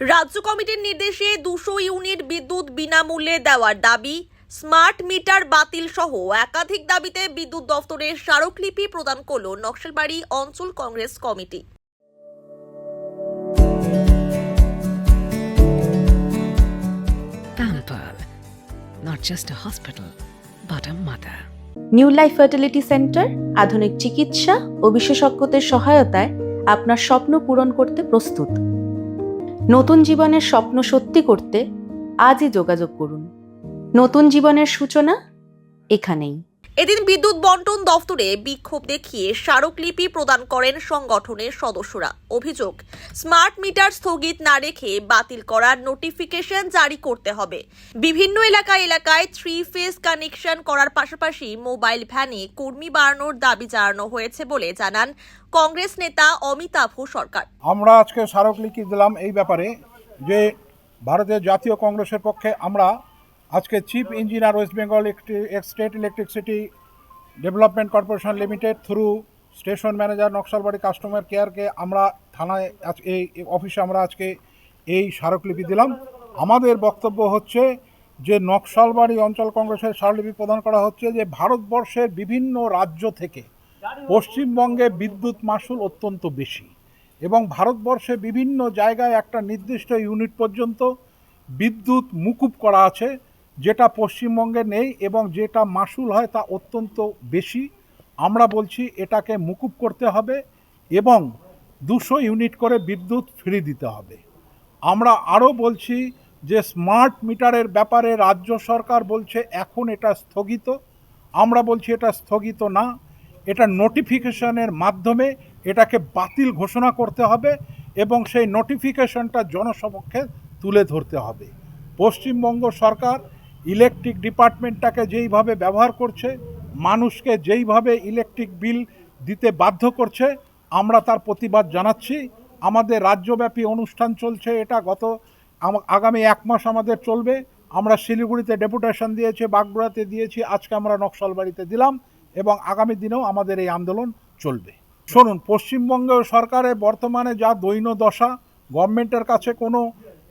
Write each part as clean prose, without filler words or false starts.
রাজ্য কমিটির নির্দেশে 200 ইউনিট বিদ্যুৎ বিনামূল্যে দেওয়ার দাবি, স্মার্ট মিটার বাতিল সহ একাধিক দাবিতে বিদ্যুৎ দফতরে স্মারকলিপি প্রদান করল নকশালবাড়ি অঞ্চল Congress committee. Pampered, not just a hospital, but a mother. New life fertility centre আধুনিক চিকিৎসা ও বিশেষজ্ঞদের সহায়তায় আপনার স্বপ্ন পূরণ করতে প্রস্তুত। নতুন জীবনের স্বপ্ন সত্যি করতে আজই যোগাযোগ করুন। নতুন জীবনের সূচনা এখানেই। এদিন বিদ্যুৎ বন্টন দফতরে বিক্ষোভ দেখিয়ে স্মারকলিপি প্রদান করেন সংগঠনের সদস্যরা। অভিযোগ, স্মার্ট মিটার স্থগিত না রেখে বাতিল করার নোটিফিকেশন জারি করতে হবে। বিভিন্ন এলাকায় 3 ফেজ কানেকশন করার পাশাপাশি মোবাইল ভ্যানে কর্মী বাড়ানোর দাবি জানানো হয়েছে বলে জানান কংগ্রেস নেতা অমিতাভ সরকার। আমরা আজকে স্মারকলিপি দিলাম এই ব্যাপারে যে ভারতের জাতীয় কংগ্রেসের পক্ষে আমরা আজকে chief engineer west Bengal state electricity development corporation limited through station manager Naxalbari customer কেয়ারকে আমরা থানায় এই অফিসে আমরা আজকে এই স্মারকলিপি দিলাম। আমাদের বক্তব্য হচ্ছে যে নকশালবাড়ি অঞ্চল কংগ্রেসের স্মারকলিপি প্রদান করা হচ্ছে যে ভারতবর্ষের বিভিন্ন রাজ্য থেকে পশ্চিমবঙ্গে বিদ্যুৎ মাশুল অত্যন্ত বেশি এবং ভারতবর্ষে বিভিন্ন জায়গায় একটা নির্দিষ্ট ইউনিট পর্যন্ত বিদ্যুৎ মুকুব করা আছে, যেটা পশ্চিমবঙ্গে নেই এবং যেটা মাশুল হয় তা অত্যন্ত বেশি। আমরা বলছি এটাকে মুকুব করতে হবে এবং 200 ইউনিট করে বিদ্যুৎ ফ্রি দিতে হবে। আমরা আরও বলছি যে স্মার্ট মিটারের ব্যাপারে রাজ্য সরকার বলছে এখন এটা স্থগিত। আমরা বলছি এটা স্থগিত না, এটা নোটিফিকেশনের মাধ্যমে এটাকে বাতিল ঘোষণা করতে হবে এবং সেই নোটিফিকেশনটা জনসমক্ষে তুলে ধরতে হবে। পশ্চিমবঙ্গ সরকার ইলেকট্রিক ডিপার্টমেন্টটাকে যেইভাবে ব্যবহার করছে, মানুষকে যেইভাবে ইলেকট্রিক বিল দিতে বাধ্য করছে, আমরা তার প্রতিবাদ জানাচ্ছি। আমাদের রাজ্যব্যাপী অনুষ্ঠান চলছে, এটা আগামী 1 মাস আমাদের চলবে। আমরা শিলিগুড়িতে ডেপুটেশন দিয়েছি, বাগড়াতে দিয়েছি, আজকে আমরা নকশালবাড়িতে দিলাম এবং আগামী দিনেও আমাদের এই আন্দোলন চলবে। শুনুন, পশ্চিমবঙ্গ সরকারের বর্তমানে যা দৈন্যদশা, গভর্নমেন্টের কাছে কোনো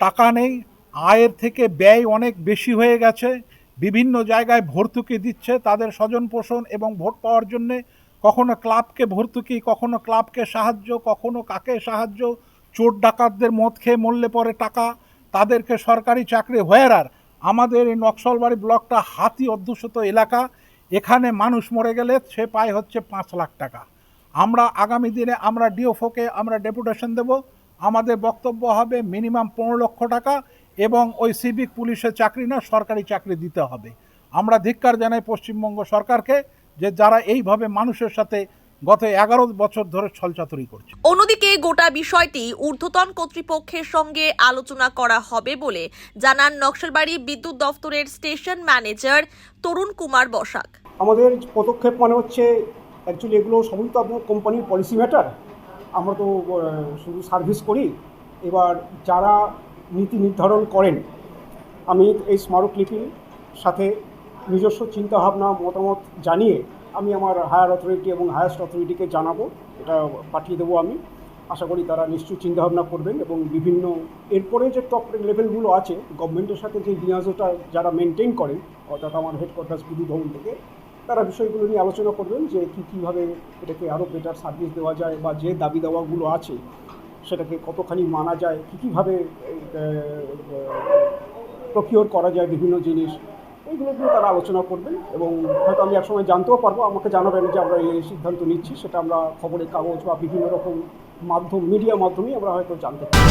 টাকা নেই, আয়ের থেকে ব্যয় অনেক বেশি হয়ে গেছে। বিভিন্ন জায়গায় ভর্তুকি দিচ্ছে তাদের স্বজন পোষণ এবং ভোট পাওয়ার জন্যে। কখনো ক্লাবকে ভর্তুকি, কখনো ক্লাবকে সাহায্য, কখনো কাকে সাহায্য, চোর ডাকাতদের মদ খেয়ে মরলে পরে টাকা, তাদেরকে সরকারি চাকরি হোয়ারার। আমাদের এই নকশালবাড়ি ব্লকটা হাতি অধ্যুষিত এলাকা, এখানে মানুষ মরে গেলে সে পায় হচ্ছে 5 লাখ টাকা। আমরা আগামী দিনে আমরা ডিওফোকে আমরা ডেপুটেশন দেব, আমাদের বক্তব্য হবে মিনিমাম 15 লক্ষ টাকা এবং ওই সিভিক পুলিশের চাকরি না, সরকারি চাকরি দিতে হবে। আমরা ধিক্কার জানাই পশ্চিমবঙ্গ সরকারকে যে যারা এইভাবে মানুষের সাথে গত 11 বছর ধরে ছলচাতুরি করছে। অন্যদিকে গোটা বিষয়টি ঊর্ধ্বতন কর্তৃপক্ষের সঙ্গে আলোচনা করা হবে বলে জানান নকশালবাড়ি বিদ্যুৎ দফতরের স্টেশন ম্যানেজার তরুণ কুমার বসাক। আমাদের পদক্ষেপ মানে হচ্ছে অ্যাকচুয়ালি এগুলো সমস্ত আপনার কোম্পানির পলিসি ম্যাটার। আমরা তো শুধু সার্ভিস করি। এবার যারা নীতি নির্ধারণ করেন, আমি এই স্মারকলিপির সাথে নিজস্ব চিন্তাভাবনা মতামত জানিয়ে আমি আমার হায়ার অথরিটি এবং হায়েস্ট অথরিটিকে জানাবো, এটা পাঠিয়ে দেবো আমি। আশা করি তারা নিশ্চয়ই চিন্তাভাবনা করবেন এবং বিভিন্ন এরপরে যে টপ লেভেলগুলো আছে গভর্নমেন্টের সাথে যে লিয়াজোটা যারা মেনটেন করেন, অর্থাৎ আমার হেডকোয়ার্টার্স বিদ্যুৎ ভবন থেকে, তারা বিষয়গুলো নিয়ে আলোচনা করবেন যে কীভাবে এটাকে আরও বেটার সার্ভিস দেওয়া যায় বা যে দাবি দেওয়াগুলো আছে সেটাকে কতখানি মানা যায়, কীভাবে প্রকিওর করা যায় বিভিন্ন জিনিস, এইগুলো নিয়ে তারা আলোচনা করবেন এবং হয়তো আমি একসময় জানতেও পারবো, আমাকে জানাবেন যে আমরা এই সিদ্ধান্ত নিচ্ছি। সেটা আমরা খবরের কাগজ বা বিভিন্ন রকম মিডিয়া মাধ্যমেই আমরা হয়তো জানতে পারবো।